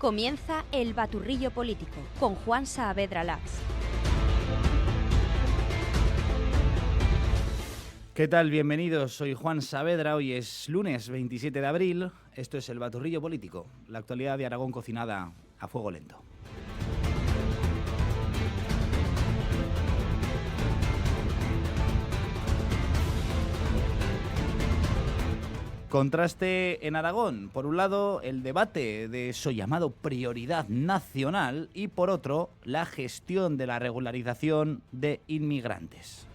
Comienza El Baturrillo Político con Juan Saavedra Lax. ¿Qué tal? Bienvenidos, soy Juan Saavedra, hoy es lunes 27 de abril, esto es El Baturrillo Político, la actualidad de Aragón cocinada a fuego lento. Contraste en Aragón. Por un lado, el debate de eso llamado prioridad nacional y por otro, la gestión de la regularización de inmigrantes.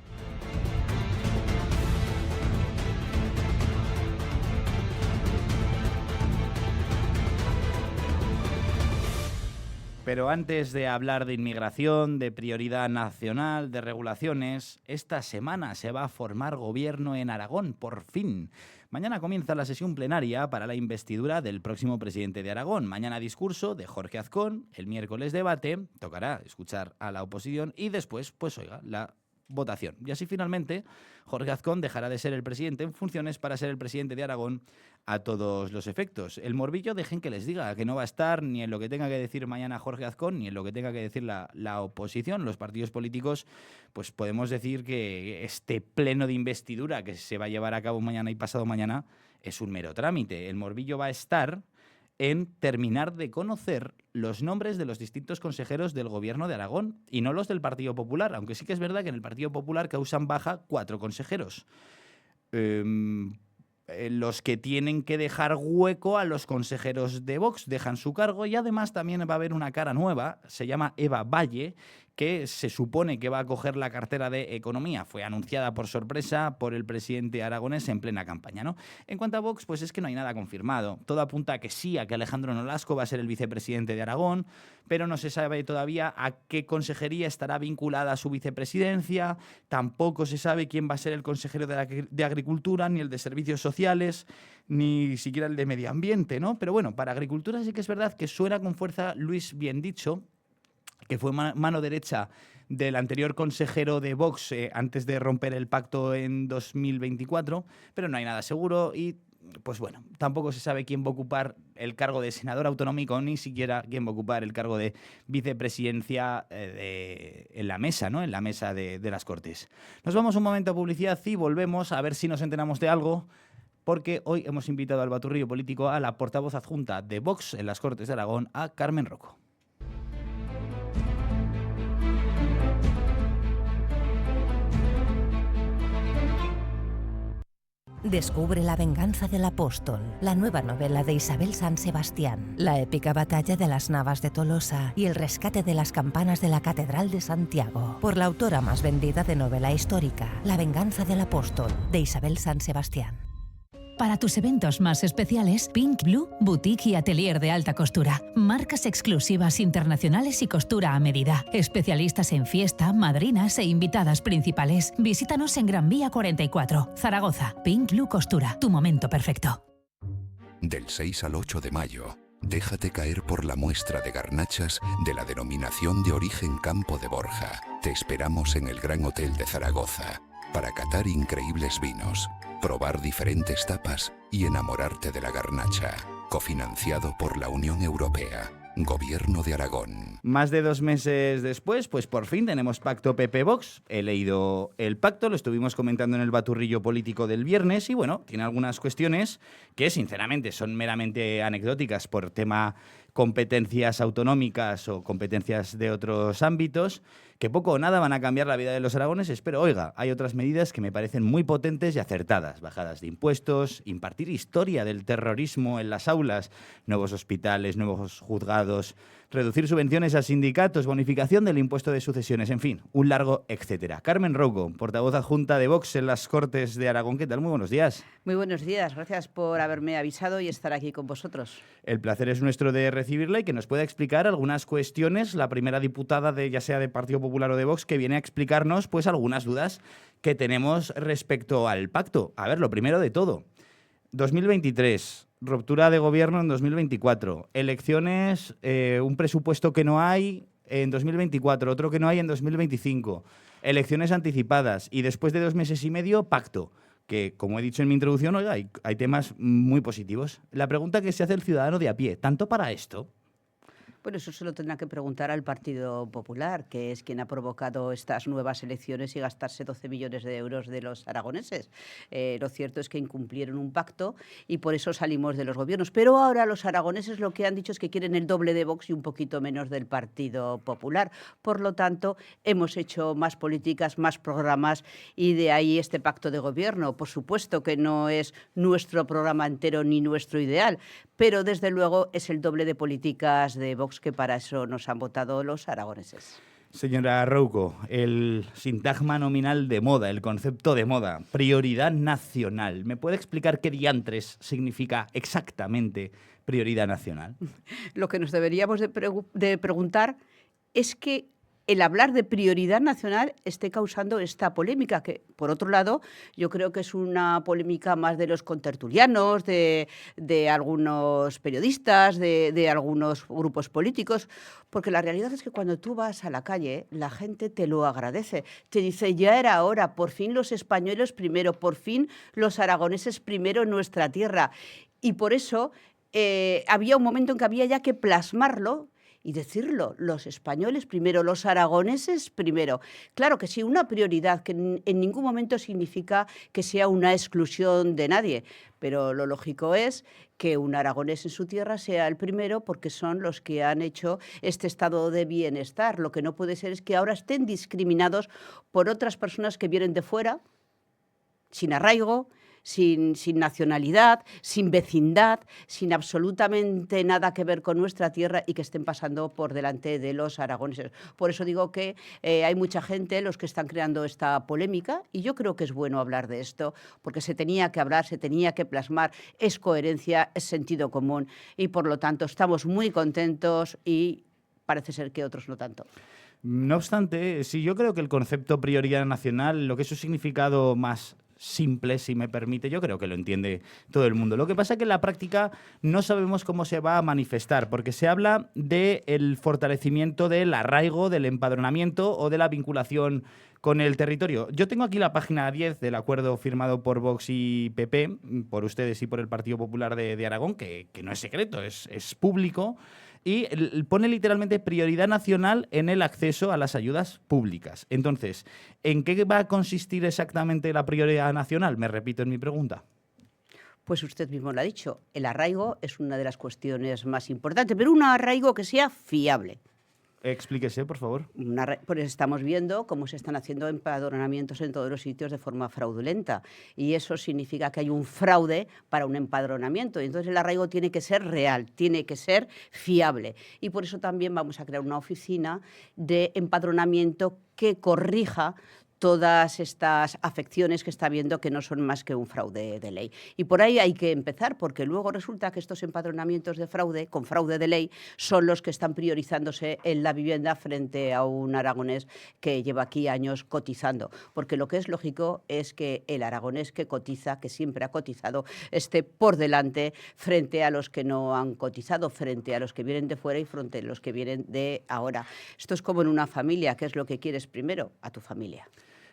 Pero antes de hablar de inmigración, de prioridad nacional, de regulaciones, esta semana se va a formar gobierno en Aragón, por fin. Mañana comienza la sesión plenaria para la investidura del próximo presidente de Aragón. Mañana discurso de Jorge Azcón, el miércoles debate, tocará escuchar a la oposición y después, la votación. Y así finalmente Jorge Azcón dejará de ser el presidente en funciones para ser el presidente de Aragón a todos los efectos. El morbillo, dejen que les diga que no va a estar ni en lo que tenga que decir mañana Jorge Azcón ni en lo que tenga que decir la oposición. Los partidos políticos, pues podemos decir que este pleno de investidura que se va a llevar a cabo mañana y pasado mañana es un mero trámite. El morbillo va a estar en terminar de conocer los nombres de los distintos consejeros del gobierno de Aragón y no los del Partido Popular, aunque sí que es verdad que en el Partido Popular causan baja 4 consejeros. Los que tienen que dejar hueco a los consejeros de Vox dejan su cargo y además también va a haber una cara nueva, se llama Eva Valle, que se supone que va a coger la cartera de Economía. Fue anunciada por sorpresa por el presidente aragonés en plena campaña, ¿no? En cuanto a Vox, pues es que no hay nada confirmado. Todo apunta a que sí, a que Alejandro Nolasco va a ser el vicepresidente de Aragón, pero no se sabe todavía a qué consejería estará vinculada a su vicepresidencia. Tampoco se sabe quién va a ser el consejero de Agricultura, ni el de Servicios Sociales, ni siquiera el de Medio Ambiente, ¿no? Pero bueno, para Agricultura sí que es verdad que suena con fuerza Luis Biendicho, que fue mano derecha del anterior consejero de Vox antes de romper el pacto en 2024, pero no hay nada seguro y, pues bueno, tampoco se sabe quién va a ocupar el cargo de senador autonómico, ni siquiera quién va a ocupar el cargo de vicepresidencia en la mesa, ¿no? En la mesa de las Cortes. Nos vamos un momento a publicidad y volvemos a ver si nos enteramos de algo, porque hoy hemos invitado al Baturrillo Político a la portavoz adjunta de Vox en las Cortes de Aragón, a Carmen Roco. Descubre La venganza del apóstol, la nueva novela de Isabel San Sebastián, la épica batalla de las Navas de Tolosa y el rescate de las campanas de la Catedral de Santiago, por la autora más vendida de novela histórica, La venganza del apóstol, de Isabel San Sebastián. Para tus eventos más especiales, Pink Blue, boutique y atelier de alta costura. Marcas exclusivas internacionales y costura a medida. Especialistas en fiesta, madrinas e invitadas principales. Visítanos en Gran Vía 44, Zaragoza. Pink Blue Costura, tu momento perfecto. Del 6 al 8 de mayo, déjate caer por la muestra de garnachas de la denominación de origen Campo de Borja. Te esperamos en el Gran Hotel de Zaragoza para catar increíbles vinos, probar diferentes tapas y enamorarte de la garnacha. Cofinanciado por la Unión Europea. Gobierno de Aragón. Más de 2 meses después, pues por fin tenemos pacto PP-Vox. He leído el pacto, lo estuvimos comentando en el Baturrillo Político del viernes y bueno, tiene algunas cuestiones que sinceramente son meramente anecdóticas por tema competencias autonómicas o competencias de otros ámbitos, que poco o nada van a cambiar la vida de los aragoneses, pero oiga, hay otras medidas que me parecen muy potentes y acertadas. Bajadas de impuestos, impartir historia del terrorismo en las aulas, nuevos hospitales, nuevos juzgados, reducir subvenciones a sindicatos, bonificación del impuesto de sucesiones, en fin, un largo etcétera. Carmen Roco, portavoz adjunta de Vox en las Cortes de Aragón, ¿qué tal? Muy buenos días. Muy buenos días, gracias por haberme avisado y estar aquí con vosotros. El placer es nuestro de recibirla y que nos pueda explicar algunas cuestiones, la primera diputada ya sea de Partido Popular o de Vox, que viene a explicarnos pues algunas dudas que tenemos respecto al pacto. A ver, lo primero de todo, 2023, ruptura de gobierno en 2024, elecciones, un presupuesto que no hay en 2024, otro que no hay en 2025, elecciones anticipadas y después de 2 meses y medio, pacto. Que, como he dicho en mi introducción, oiga, hay temas muy positivos. La pregunta que se hace el ciudadano de a pie, ¿tanto para esto? Bueno, eso se lo tendrá que preguntar al Partido Popular, que es quien ha provocado estas nuevas elecciones y gastarse 12 millones de euros de los aragoneses. Lo cierto es que incumplieron un pacto y por eso salimos de los gobiernos. Pero ahora los aragoneses lo que han dicho es que quieren el doble de Vox y un poquito menos del Partido Popular. Por lo tanto, hemos hecho más políticas, más programas y de ahí este pacto de gobierno. Por supuesto que no es nuestro programa entero ni nuestro ideal, pero desde luego es el doble de políticas de Vox, que para eso nos han votado los aragoneses. Señora Rouco, el sintagma nominal de moda, el concepto de moda, prioridad nacional. ¿Me puede explicar qué diantres significa exactamente prioridad nacional? Lo que nos deberíamos de preguntar es que el hablar de prioridad nacional esté causando esta polémica, que, por otro lado, yo creo que es una polémica más de los contertulianos, de algunos periodistas, de algunos grupos políticos, porque la realidad es que cuando tú vas a la calle, la gente te lo agradece. Te dice, ya era hora, por fin los españoles primero, por fin los aragoneses primero en nuestra tierra. Y por eso había un momento en que había ya que plasmarlo y decirlo, los españoles primero, los aragoneses primero. Claro que sí, una prioridad que en ningún momento significa que sea una exclusión de nadie, pero lo lógico es que un aragonés en su tierra sea el primero porque son los que han hecho este estado de bienestar. Lo que no puede ser es que ahora estén discriminados por otras personas que vienen de fuera, sin arraigo, sin nacionalidad, sin vecindad, sin absolutamente nada que ver con nuestra tierra y que estén pasando por delante de los aragoneses. Por eso digo que hay mucha gente, los que están creando esta polémica, y yo creo que es bueno hablar de esto, porque se tenía que hablar, se tenía que plasmar, es coherencia, es sentido común, y por lo tanto estamos muy contentos y parece ser que otros no tanto. No obstante, sí, yo creo que el concepto prioridad nacional, lo que es su significado más simple, si me permite, yo creo que lo entiende todo el mundo. Lo que pasa es que en la práctica no sabemos cómo se va a manifestar, porque se habla del fortalecimiento del arraigo, del empadronamiento o de la vinculación con el territorio. Yo tengo aquí la página 10 del acuerdo firmado por Vox y PP, por ustedes y por el Partido Popular de Aragón, que no es secreto, es público, y pone literalmente prioridad nacional en el acceso a las ayudas públicas. Entonces, ¿en qué va a consistir exactamente la prioridad nacional? Me repito en mi pregunta. Pues usted mismo lo ha dicho, el arraigo es una de las cuestiones más importantes, pero un arraigo que sea fiable. Explíquese, por favor. Pues estamos viendo cómo se están haciendo empadronamientos en todos los sitios de forma fraudulenta y eso significa que hay un fraude para un empadronamiento y entonces el arraigo tiene que ser real, tiene que ser fiable y por eso también vamos a crear una oficina de empadronamiento que corrija todas estas afecciones que está viendo que no son más que un fraude de ley. Y por ahí hay que empezar, porque luego resulta que estos empadronamientos de fraude, con fraude de ley, son los que están priorizándose en la vivienda frente a un aragonés que lleva aquí años cotizando. Porque lo que es lógico es que el aragonés que cotiza, que siempre ha cotizado, esté por delante frente a los que no han cotizado, frente a los que vienen de fuera y frente a los que vienen de ahora. Esto es como en una familia, ¿qué es lo que quieres primero? A tu familia.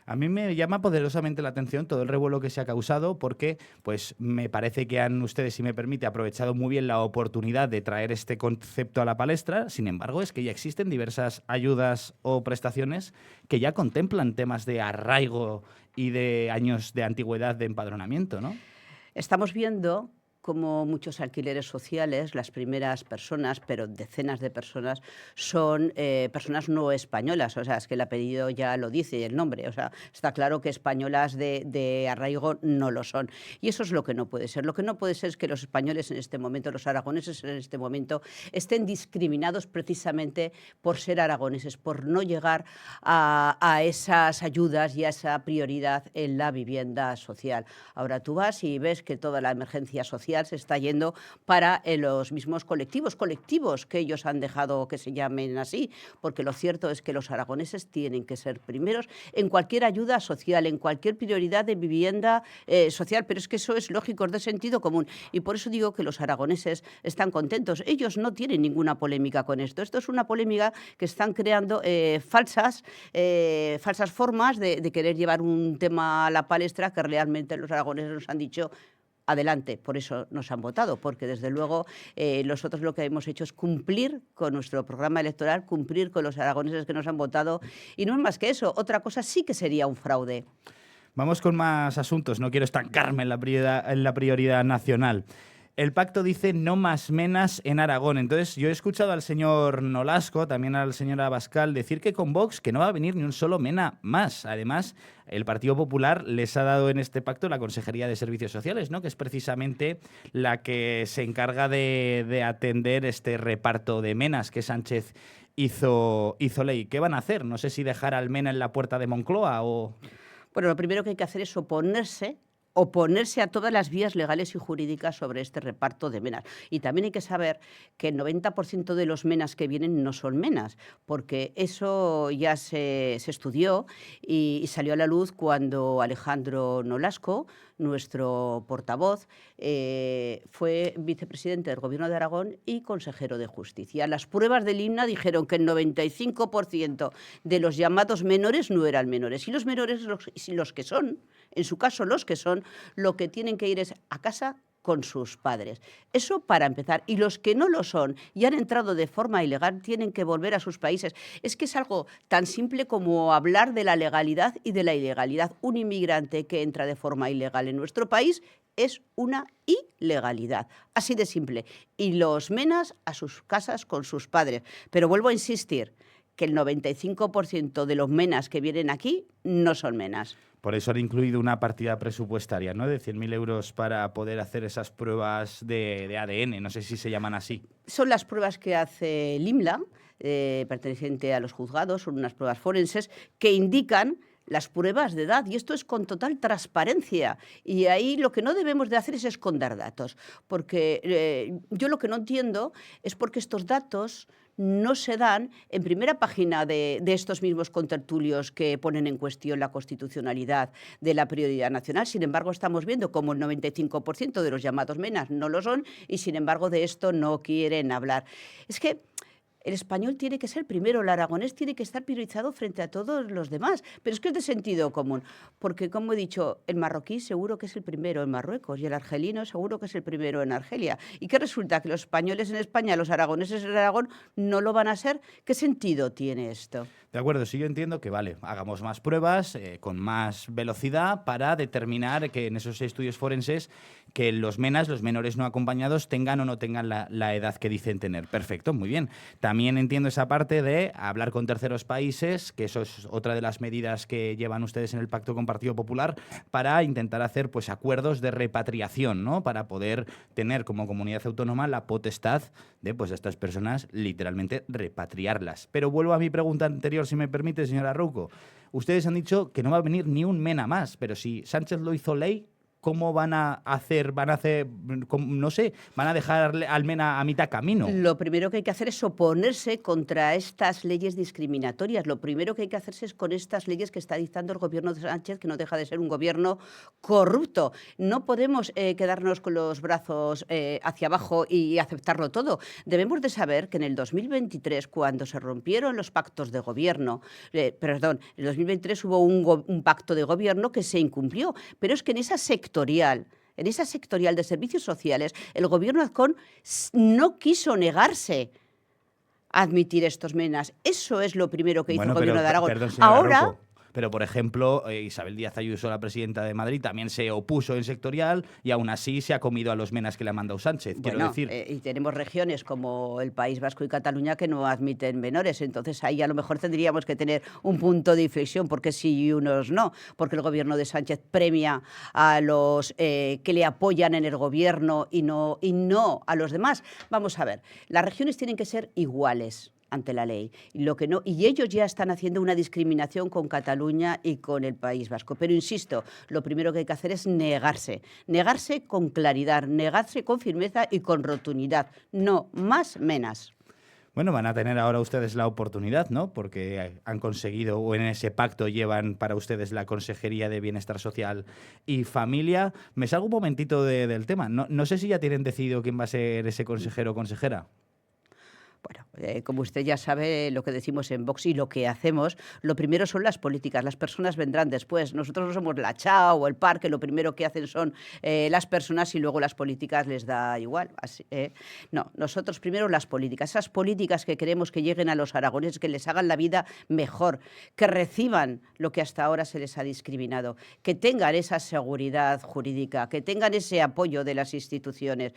A mí me llama poderosamente la atención todo el revuelo que se ha causado porque pues, me parece que han ustedes, si me permite, aprovechado muy bien la oportunidad de traer este concepto a la palestra. Sin embargo, es que ya existen diversas ayudas o prestaciones que ya contemplan temas de arraigo y de años de antigüedad de empadronamiento, ¿no? Estamos viendo como muchos alquileres sociales, las primeras personas, pero decenas de personas, son personas no españolas. O sea, es que el apellido ya lo dice, el nombre. O sea, está claro que españolas de arraigo no lo son. Y eso es lo que no puede ser. Lo que no puede ser es que los españoles en este momento, los aragoneses en este momento, estén discriminados precisamente por ser aragoneses, por no llegar a esas ayudas y a esa prioridad en la vivienda social. Ahora tú vas y ves que toda la emergencia social se está yendo para los mismos colectivos que ellos han dejado que se llamen así, porque lo cierto es que los aragoneses tienen que ser primeros en cualquier ayuda social, en cualquier prioridad de vivienda social, pero es que eso es lógico, es de sentido común, y por eso digo que los aragoneses están contentos. Ellos no tienen ninguna polémica con esto. Esto es una polémica que están creando falsas formas de querer llevar un tema a la palestra que realmente los aragoneses nos han dicho adelante, por eso nos han votado, porque desde luego nosotros lo que hemos hecho es cumplir con nuestro programa electoral, cumplir con los aragoneses que nos han votado, y no es más que eso. Otra cosa sí que sería un fraude. Vamos con más asuntos, no quiero estancarme en la prioridad nacional. El pacto dice no más menas en Aragón. Entonces, yo he escuchado al señor Nolasco, también al señor Abascal, decir que con Vox que no va a venir ni un solo mena más. Además, el Partido Popular les ha dado en este pacto la Consejería de Servicios Sociales, ¿no? Que es precisamente la que se encarga de atender este reparto de menas que Sánchez hizo ley. ¿Qué van a hacer? No sé si dejar al mena en la puerta de Moncloa o... Bueno, lo primero que hay que hacer es oponerse a todas las vías legales y jurídicas sobre este reparto de menas. Y también hay que saber que el 90% de los menas que vienen no son menas, porque eso ya se estudió y salió a la luz cuando Alejandro Nolasco, nuestro portavoz, fue vicepresidente del Gobierno de Aragón y consejero de Justicia. Las pruebas del INA dijeron que el 95% de los llamados menores no eran menores. Y los menores, los que son, en su caso los que son, lo que tienen que ir es a casa con sus padres. Eso para empezar. Y los que no lo son y han entrado de forma ilegal tienen que volver a sus países. Es que es algo tan simple como hablar de la legalidad y de la ilegalidad. Un inmigrante que entra de forma ilegal en nuestro país es una ilegalidad. Así de simple. Y los menas a sus casas con sus padres. Pero vuelvo a insistir que el 95% de los menas que vienen aquí no son menas. Por eso han incluido una partida presupuestaria, ¿no? De 100.000 euros para poder hacer esas pruebas de ADN. No sé si se llaman así. Son las pruebas que hace el IMLA, perteneciente a los juzgados, son unas pruebas forenses que indican las pruebas de edad, y esto es con total transparencia. Y ahí lo que no debemos de hacer es esconder datos, porque yo lo que no entiendo es por qué estos datos no se dan en primera página de estos mismos contertulios que ponen en cuestión la constitucionalidad de la prioridad nacional. Sin embargo, estamos viendo cómo el 95% de los llamados menas no lo son y, sin embargo, de esto no quieren hablar. Es que el español tiene que ser primero, el aragonés tiene que estar priorizado frente a todos los demás. Pero es que es de sentido común, porque, como he dicho, el marroquí seguro que es el primero en Marruecos y el argelino seguro que es el primero en Argelia. ¿Y qué resulta? ¿Que los españoles en España, los aragoneses en Aragón no lo van a ser? ¿Qué sentido tiene esto? De acuerdo, sí, yo entiendo que, vale, hagamos más pruebas con más velocidad para determinar que en esos estudios forenses que los menas, los menores no acompañados, tengan o no tengan la edad que dicen tener. Perfecto, muy bien. También entiendo esa parte de hablar con terceros países, que eso es otra de las medidas que llevan ustedes en el Pacto con Partido Popular, para intentar hacer pues acuerdos de repatriación, ¿no? Para poder tener como comunidad autónoma la potestad de pues estas personas literalmente repatriarlas. Pero vuelvo a mi pregunta anterior, si me permite, señora Rouco. Ustedes han dicho que no va a venir ni un mena más, pero si Sánchez lo hizo ley, ¿cómo van a hacer, no sé, van a dejar al mena a mitad camino? Lo primero que hay que hacer es oponerse contra estas leyes discriminatorias. Lo primero que hay que hacerse es con estas leyes que está dictando el gobierno de Sánchez, que no deja de ser un gobierno corrupto. No podemos quedarnos con los brazos hacia abajo y aceptarlo todo. Debemos de saber que en el 2023, cuando se rompieron los pactos de gobierno, en el 2023 hubo un pacto de gobierno que se incumplió, pero es que en esa sectorial de servicios sociales, el gobierno Azcón no quiso negarse a admitir estos menas. Eso es lo primero que hizo el gobierno de Aragón. Perdón, ahora Rouco. Pero, por ejemplo, Isabel Díaz Ayuso, la presidenta de Madrid, también se opuso en sectorial y aún así se ha comido a los menas que le ha mandado Sánchez. Quiero decir. Y tenemos regiones como el País Vasco y Cataluña que no admiten menores. Entonces ahí a lo mejor tendríamos que tener un punto de inflexión, porque sí y unos no. Porque el gobierno de Sánchez premia a los que le apoyan en el gobierno y no a los demás. Vamos a ver, las regiones tienen que ser iguales ante la ley. Y ellos ya están haciendo una discriminación con Cataluña y con el País Vasco. Pero insisto, lo primero que hay que hacer es negarse con claridad, negarse con firmeza y con rotundidad. No más menas. Bueno, van a tener ahora ustedes la oportunidad, ¿no? Porque han conseguido, o en ese pacto llevan para ustedes la Consejería de Bienestar Social y Familia. Me salgo un momentito del tema. No sé si ya tienen decidido quién va a ser ese consejero o consejera. Bueno, como usted ya sabe, lo que decimos en Vox y lo que hacemos, lo primero son las políticas, las personas vendrán después. Nosotros no somos la CHAO o el PAR, que lo primero que hacen son las personas y luego las políticas les da igual. No, nosotros primero las políticas, esas políticas que queremos que lleguen a los aragoneses, que les hagan la vida mejor, que reciban lo que hasta ahora se les ha discriminado, que tengan esa seguridad jurídica, que tengan ese apoyo de las instituciones.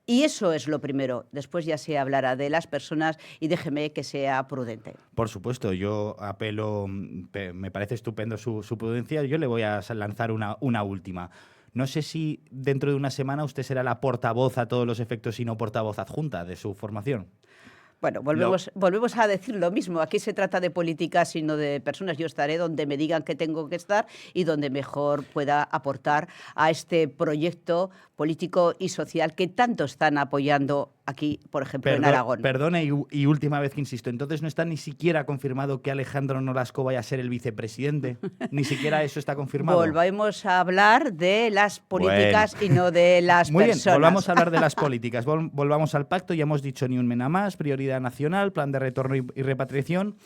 Y eso es lo primero. Después ya se hablará de las personas y déjeme que sea prudente. Por supuesto, yo apelo, me parece estupendo su prudencia. Yo le voy a lanzar una última. No sé si dentro de una semana usted será la portavoz a todos los efectos y no portavoz adjunta de su formación. Bueno, volvemos a decir lo mismo. Aquí se trata de políticas y no de personas. Yo estaré donde me digan que tengo que estar y donde mejor pueda aportar a este proyecto político y social que tanto están apoyando aquí, por ejemplo, en Aragón. Perdone y última vez que insisto. Entonces no está ni siquiera confirmado que Alejandro Nolasco vaya a ser el vicepresidente. Ni siquiera eso está confirmado. Volvemos a hablar de las políticas y no de las Muy personas. Bien, volvamos a hablar de las políticas. Volvamos al pacto. Ya hemos dicho ni un mena más, prioridad nacional, plan de retorno y repatriación.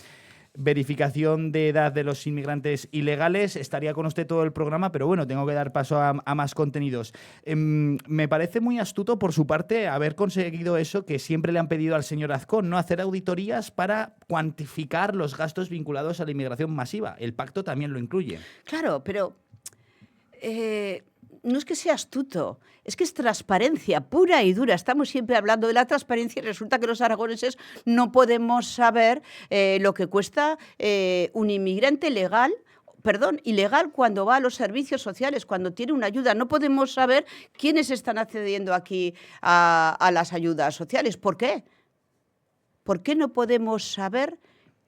Verificación de edad de los inmigrantes ilegales. Estaría con usted todo el programa, pero bueno, tengo que dar paso a más contenidos. Me parece muy astuto por su parte haber conseguido eso que siempre le han pedido al señor Azcón, ¿no? Hacer auditorías para cuantificar los gastos vinculados a la inmigración masiva. El pacto también lo incluye. Claro, pero no es que sea astuto, es que es transparencia pura y dura. Estamos siempre hablando de la transparencia y resulta que los aragoneses no podemos saber lo que cuesta un inmigrante ilegal cuando va a los servicios sociales, cuando tiene una ayuda. No podemos saber quiénes están accediendo aquí a las ayudas sociales. ¿Por qué? ¿Por qué no podemos saber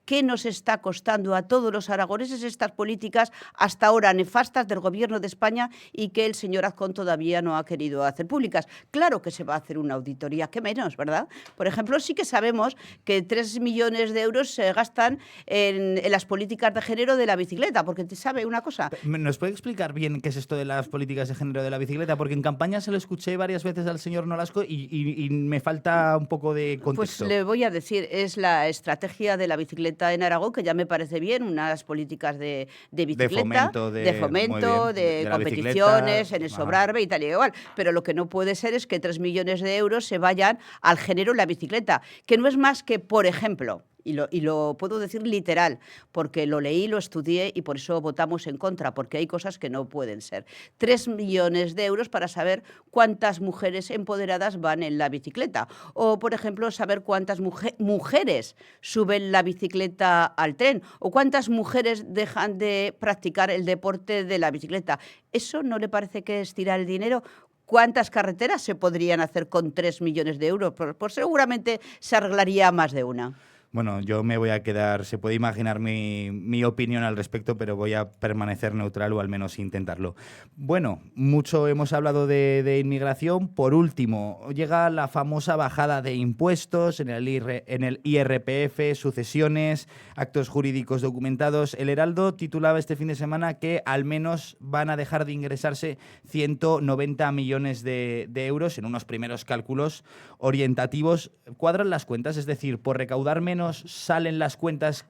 qué nos está costando a todos los aragoneses estas políticas hasta ahora nefastas del Gobierno de España y que el señor Azcón todavía no ha querido hacer públicas? Claro que se va a hacer una auditoría, qué menos, ¿verdad? Por ejemplo, sí que sabemos que 3 millones de euros se gastan en las políticas de género de la bicicleta, porque ¿sabe una cosa? ¿Nos puede explicar bien qué es esto de las políticas de género de la bicicleta? Porque en campaña se lo escuché varias veces al señor Nolasco y me falta un poco de contexto. Pues le voy a decir, es la estrategia de la bicicleta en Aragón, que ya me parece bien, unas políticas de bicicleta, de fomento, de competiciones, en el Sobrarbe y tal y igual. Pero lo que no puede ser es que 3 millones de euros se vayan al género en la bicicleta, que no es más que, por ejemplo, y lo puedo decir literal, porque lo leí, lo estudié y por eso votamos en contra, porque hay cosas que no pueden ser. 3 millones de euros para saber cuántas mujeres empoderadas van en la bicicleta. O, por ejemplo, saber cuántas mujeres suben la bicicleta al tren o cuántas mujeres dejan de practicar el deporte de la bicicleta. ¿Eso no le parece que es tirar el dinero? ¿Cuántas carreteras se podrían hacer con 3 millones de euros? Pues seguramente se arreglaría más de una. Bueno, yo me voy a quedar, se puede imaginar mi opinión al respecto, pero voy a permanecer neutral o al menos intentarlo. Bueno, mucho hemos hablado de inmigración. Por último, llega la famosa bajada de impuestos en el IRPF, sucesiones, actos jurídicos documentados. El Heraldo titulaba este fin de semana que al menos van a dejar de ingresarse 190 millones de euros en unos primeros cálculos orientativos. ¿Cuadran las cuentas? Es decir, por recaudar menos salen las cuentas.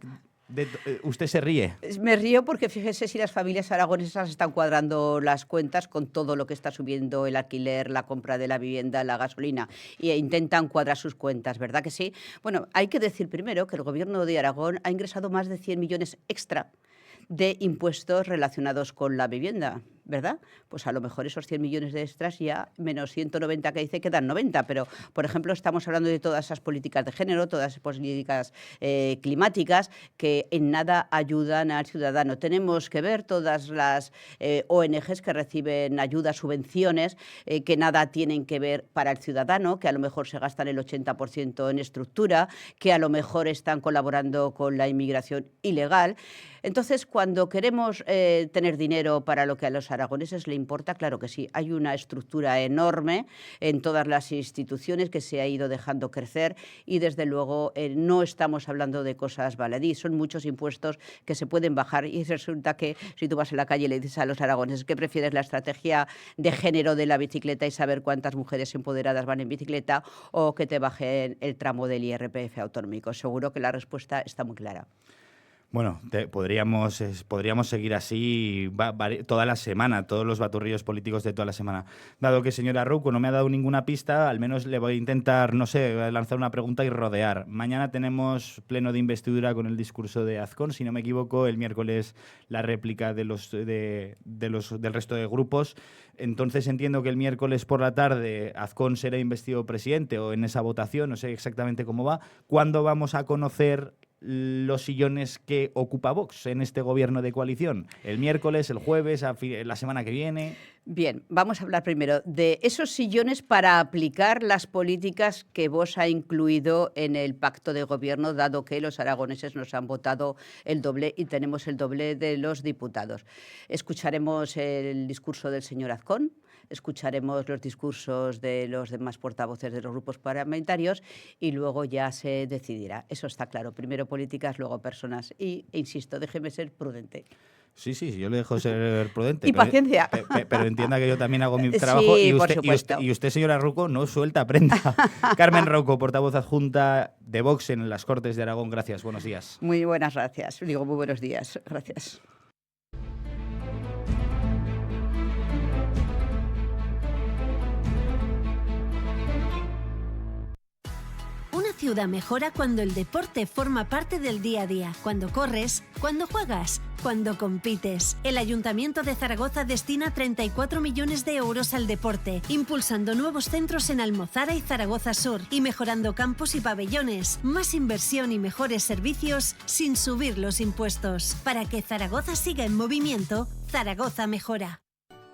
Usted se ríe. Me río porque fíjese si las familias aragonesas están cuadrando las cuentas con todo lo que está subiendo el alquiler, la compra de la vivienda, la gasolina, e intentan cuadrar sus cuentas, ¿verdad que sí? Bueno, hay que decir primero que el Gobierno de Aragón ha ingresado más de 100 millones extra de impuestos relacionados con la vivienda, ¿verdad? Pues a lo mejor esos 100 millones de extras ya, menos 190 que dice, quedan 90. Pero, por ejemplo, estamos hablando de todas esas políticas de género, todas esas políticas climáticas que en nada ayudan al ciudadano. Tenemos que ver todas las ONGs que reciben ayudas, subvenciones, que nada tienen que ver para el ciudadano, que a lo mejor se gastan el 80% en estructura, que a lo mejor están colaborando con la inmigración ilegal. Entonces, cuando queremos tener dinero para lo que a los aragoneses le importa, claro que sí. Hay una estructura enorme en todas las instituciones que se ha ido dejando crecer y desde luego no estamos hablando de cosas baladí, son muchos impuestos que se pueden bajar y resulta que si tú vas a la calle y le dices a los aragoneses que prefieres la estrategia de género de la bicicleta y saber cuántas mujeres empoderadas van en bicicleta o que te bajen el tramo del IRPF autonómico. Seguro que la respuesta está muy clara. Bueno, podríamos seguir así toda la semana, todos los baturrillos políticos de toda la semana. Dado que señora Rouco no me ha dado ninguna pista, al menos le voy a intentar, no sé, lanzar una pregunta y rodear. Mañana tenemos pleno de investidura con el discurso de Azcón, si no me equivoco, el miércoles la réplica del resto de grupos. Entonces entiendo que el miércoles por la tarde Azcón será investido presidente o en esa votación, no sé exactamente cómo va. ¿Cuándo vamos a conocer los sillones que ocupa Vox en este gobierno de coalición? ¿El miércoles, el jueves, la semana que viene? Bien, vamos a hablar primero de esos sillones para aplicar las políticas que Vox ha incluido en el pacto de gobierno, dado que los aragoneses nos han votado el doble y tenemos el doble de los diputados. Escucharemos el discurso del señor Azcón, escucharemos los discursos de los demás portavoces de los grupos parlamentarios y luego ya se decidirá. Eso está claro. Primero políticas, luego personas. E insisto, déjeme ser prudente. Sí, yo le dejo ser prudente. Y paciencia. Pero entienda que yo también hago mi trabajo sí, y usted, señora Rouco, no suelta prenda. Carmen Rouco, portavoz adjunta de Vox en las Cortes de Aragón. Gracias, buenos días. Muy buenas gracias. Digo, muy buenos días. Gracias. Una ciudad mejora cuando el deporte forma parte del día a día, cuando corres, cuando juegas, cuando compites. El Ayuntamiento de Zaragoza destina 34 millones de euros al deporte, impulsando nuevos centros en Almozara y Zaragoza Sur y mejorando campos y pabellones. Más inversión y mejores servicios sin subir los impuestos. Para que Zaragoza siga en movimiento, Zaragoza mejora.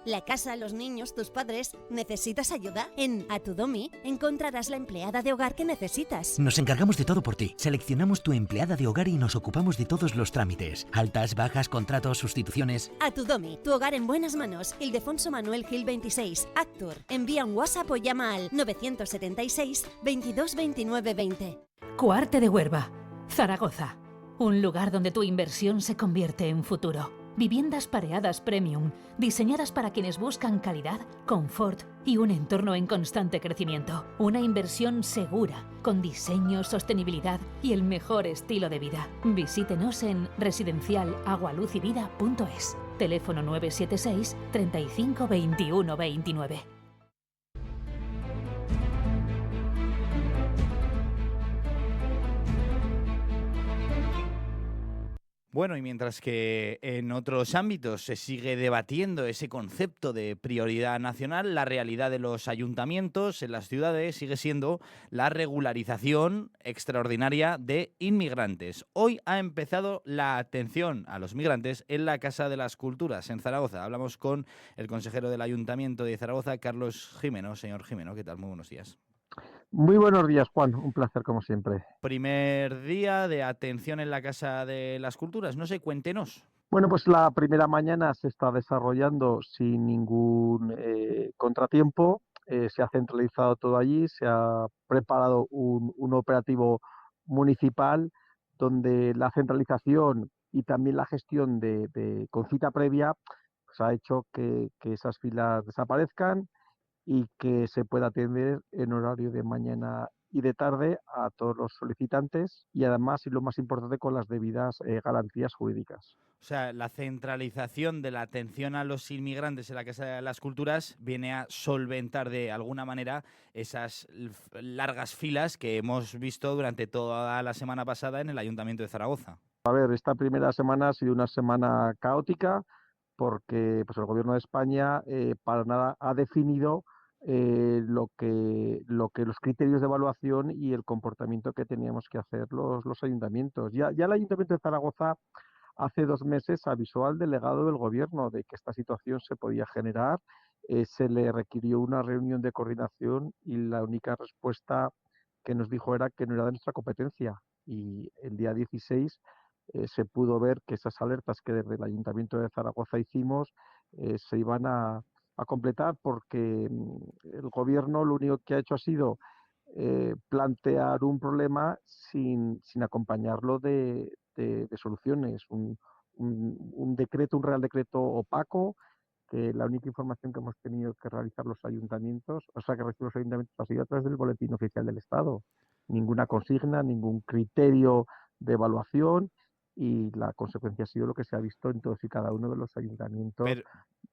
La casa, los niños, tus padres. ¿Necesitas ayuda? En Atudomi encontrarás la empleada de hogar que necesitas. Nos encargamos de todo por ti. Seleccionamos tu empleada de hogar y nos ocupamos de todos los trámites. Altas, bajas, contratos, sustituciones. Atudomi, tu hogar en buenas manos. Ildefonso Manuel Gil 26, Actur. Envía un WhatsApp o llama al 976 22 29 20. Cuarte de Huerva, Zaragoza. Un lugar donde tu inversión se convierte en futuro. Viviendas pareadas premium, diseñadas para quienes buscan calidad, confort y un entorno en constante crecimiento. Una inversión segura, con diseño, sostenibilidad y el mejor estilo de vida. Visítenos en residencialagualuzivida.es. Teléfono 976 35 21 29. Bueno, y mientras que en otros ámbitos se sigue debatiendo ese concepto de prioridad nacional, la realidad de los ayuntamientos en las ciudades sigue siendo la regularización extraordinaria de inmigrantes. Hoy ha empezado la atención a los migrantes en la Casa de las Culturas, en Zaragoza. Hablamos con el consejero del Ayuntamiento de Zaragoza, Carlos Jimeno. Señor Jimeno, ¿qué tal? Muy buenos días. Muy buenos días, Juan. Un placer, como siempre. Primer día de atención en la Casa de las Culturas. No sé, cuéntenos. Bueno, pues la primera mañana se está desarrollando sin ningún contratiempo. Se ha centralizado todo allí, se ha preparado un operativo municipal donde la centralización y también la gestión con cita previa pues ha hecho que esas filas desaparezcan y que se pueda atender en horario de mañana y de tarde a todos los solicitantes y además, y lo más importante, con las debidas garantías jurídicas. O sea, la centralización de la atención a los inmigrantes en la Casa de las Culturas viene a solventar de alguna manera esas largas filas que hemos visto durante toda la semana pasada en el Ayuntamiento de Zaragoza. A ver, esta primera semana ha sido una semana caótica porque pues, el Gobierno de España para nada ha definido lo que los criterios de evaluación y el comportamiento que teníamos que hacer los ayuntamientos. Ya el Ayuntamiento de Zaragoza hace 2 meses avisó al delegado del Gobierno de que esta situación se podía generar. Se le requirió una reunión de coordinación y la única respuesta que nos dijo era que no era de nuestra competencia. Y el día 16 se pudo ver que esas alertas que desde el Ayuntamiento de Zaragoza hicimos se iban a completar porque el gobierno lo único que ha hecho ha sido plantear un problema sin acompañarlo de soluciones. Un decreto, un real decreto opaco, que la única información que hemos tenido que realizar los ayuntamientos, o sea, que reciben los ayuntamientos, ha sido a través del Boletín Oficial del Estado. Ninguna consigna, ningún criterio de evaluación, y la consecuencia ha sido lo que se ha visto en todos y cada uno de los ayuntamientos Pero,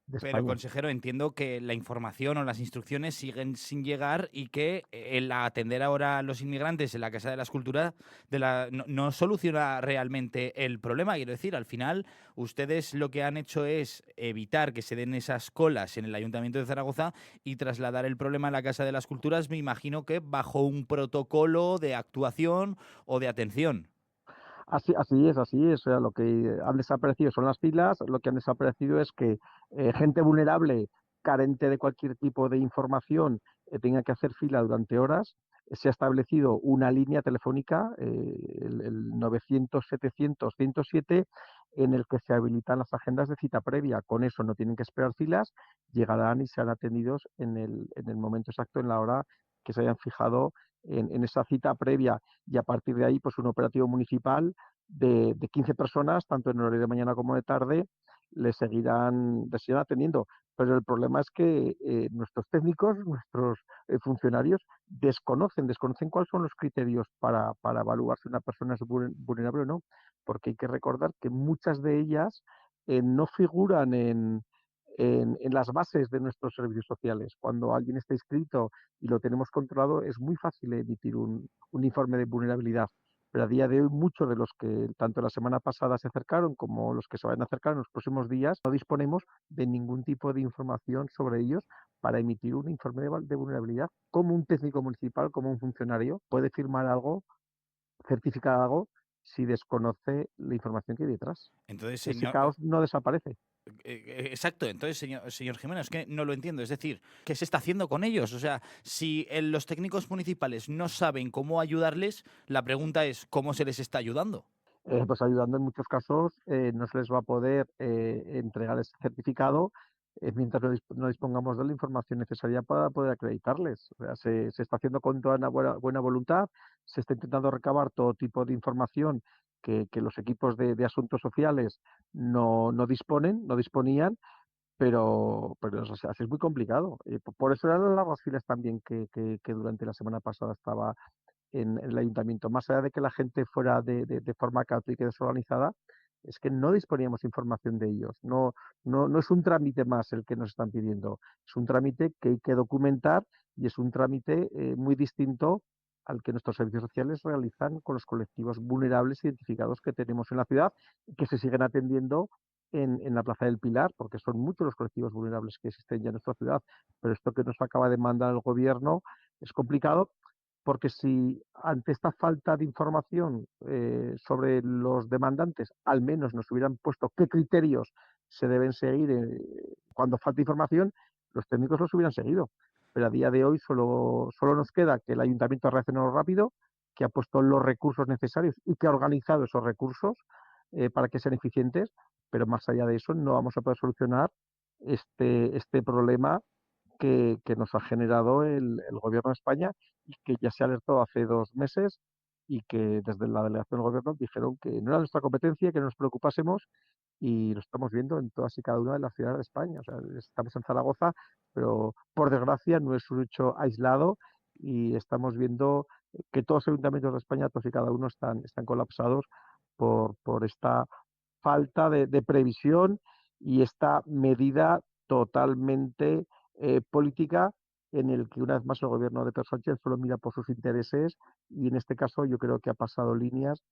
de pero, España. consejero, entiendo que la información o las instrucciones siguen sin llegar y que el atender ahora a los inmigrantes en la Casa de la Escultura no soluciona realmente el problema. Quiero decir, al final, ustedes lo que han hecho es evitar que se den esas colas en el Ayuntamiento de Zaragoza y trasladar el problema a la Casa de las Culturas, me imagino que bajo un protocolo de actuación o de atención. Así es. O sea, lo que han desaparecido son las filas, lo que han desaparecido es que gente vulnerable, carente de cualquier tipo de información, tenga que hacer fila durante horas. Se ha establecido una línea telefónica, el 900-700-107, en el que se habilitan las agendas de cita previa. Con eso no tienen que esperar filas, llegarán y serán atendidos en el momento exacto, en la hora que se hayan fijado en esa cita previa, y a partir de ahí, pues un operativo municipal de 15 personas, tanto en horario de mañana como de tarde, les seguirán atendiendo. Pero el problema es que nuestros técnicos, nuestros funcionarios, desconocen cuáles son los criterios para evaluar si una persona es vulnerable o no, porque hay que recordar que muchas de ellas no figuran en las bases de nuestros servicios sociales. Cuando alguien está inscrito y lo tenemos controlado, es muy fácil emitir un informe de vulnerabilidad. Pero a día de hoy, muchos de los que tanto la semana pasada se acercaron como los que se van a acercar en los próximos días, no disponemos de ningún tipo de información sobre ellos para emitir un informe de vulnerabilidad. Como un técnico municipal, como un funcionario, puede firmar algo, certificar algo, si desconoce la información que hay detrás. Entonces, Ese señor, caos no desaparece. exacto, entonces, señor Jimeno, es que no lo entiendo. Es decir, ¿qué se está haciendo con ellos? O sea, si los técnicos municipales no saben cómo ayudarles, la pregunta es, ¿cómo se les está ayudando? Pues ayudando en muchos casos, no se les va a poder entregar ese certificado mientras no dispongamos de la información necesaria para poder acreditarles. O sea, se está haciendo con toda una buena voluntad, se está intentando recabar todo tipo de información que los equipos de asuntos sociales no disponían, pero así es muy complicado. Por eso eran las largas filas también que durante la semana pasada estaba en el ayuntamiento. Más allá de que la gente fuera de forma caótica y desorganizada, es que no disponíamos información de ellos. No es un trámite más el que nos están pidiendo, es un trámite que hay que documentar, y es un trámite muy distinto al que nuestros servicios sociales realizan con los colectivos vulnerables identificados que tenemos en la ciudad y que se siguen atendiendo en la Plaza del Pilar, porque son muchos los colectivos vulnerables que existen ya en nuestra ciudad. Pero esto que nos acaba de mandar el gobierno es complicado, porque si ante esta falta de información sobre los demandantes, al menos nos hubieran puesto qué criterios se deben seguir cuando falta información, los técnicos los hubieran seguido. Pero a día de hoy solo nos queda que el ayuntamiento ha reaccionado rápido, que ha puesto los recursos necesarios y que ha organizado esos recursos para que sean eficientes, pero más allá de eso no vamos a poder solucionar este problema que nos ha generado el Gobierno de España, y que ya se alertó hace 2 meses, y que desde la delegación del Gobierno dijeron que no era nuestra competencia, que no nos preocupásemos, y lo estamos viendo en todas y cada una de las ciudades de España. O sea, estamos en Zaragoza, pero por desgracia no es un hecho aislado, y estamos viendo que todos los ayuntamientos de España, todos y cada uno, están colapsados por esta falta de previsión y esta medida totalmente política, en el que una vez más el gobierno de Pedro Sánchez solo mira por sus intereses, y en este caso yo creo que ha pasado líneas,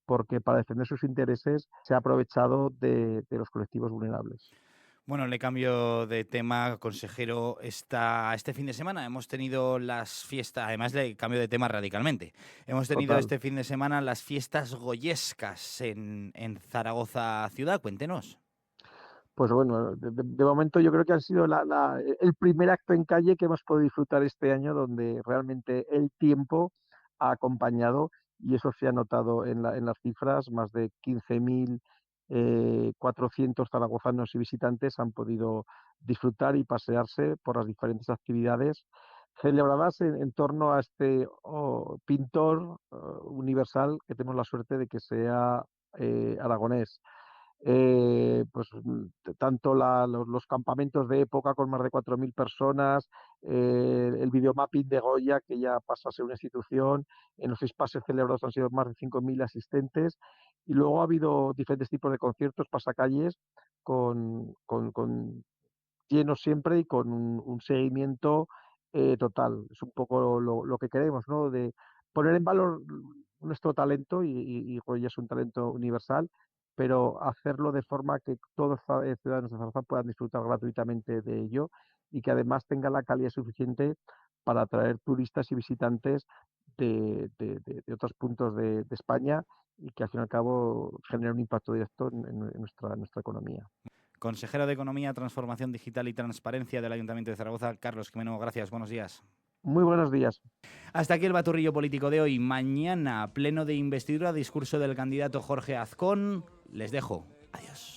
porque para defender sus intereses se ha aprovechado de los colectivos vulnerables. Bueno, le cambio de tema, consejero. Este fin de semana hemos tenido las fiestas, además le cambio de tema radicalmente. Hemos tenido Total. este fin de semana las fiestas goyescas en Zaragoza ciudad. Cuéntenos. Pues bueno, de momento yo creo que ha sido el primer acto en calle que hemos podido disfrutar este año, donde realmente el tiempo ha acompañado, y eso se ha notado en las cifras: más de 15.000 400 zaragozanos y visitantes han podido disfrutar y pasearse por las diferentes actividades celebradas en torno a este pintor universal que tenemos la suerte de que sea aragonés. Tanto los campamentos de época con más de 4.000 personas, el videomapping de Goya, que ya pasa a ser una institución, en los espacios celebrados han sido más de 5.000 asistentes, y luego ha habido diferentes tipos de conciertos, pasacalles, con llenos siempre y con un seguimiento total. Es un poco lo que queremos, ¿no? De poner en valor nuestro talento, y Goya es un talento universal, pero hacerlo de forma que todos los ciudadanos de Zaragoza puedan disfrutar gratuitamente de ello y que además tenga la calidad suficiente para atraer turistas y visitantes de otros puntos de España, y que al fin y al cabo genere un impacto directo en nuestra economía. Consejero de Economía, Transformación Digital y Transparencia del Ayuntamiento de Zaragoza, Carlos Jimeno, gracias, buenos días. Muy buenos días. Hasta aquí el baturrillo político de hoy. Mañana, pleno de investidura, discurso del candidato Jorge Azcón. Les dejo. Adiós.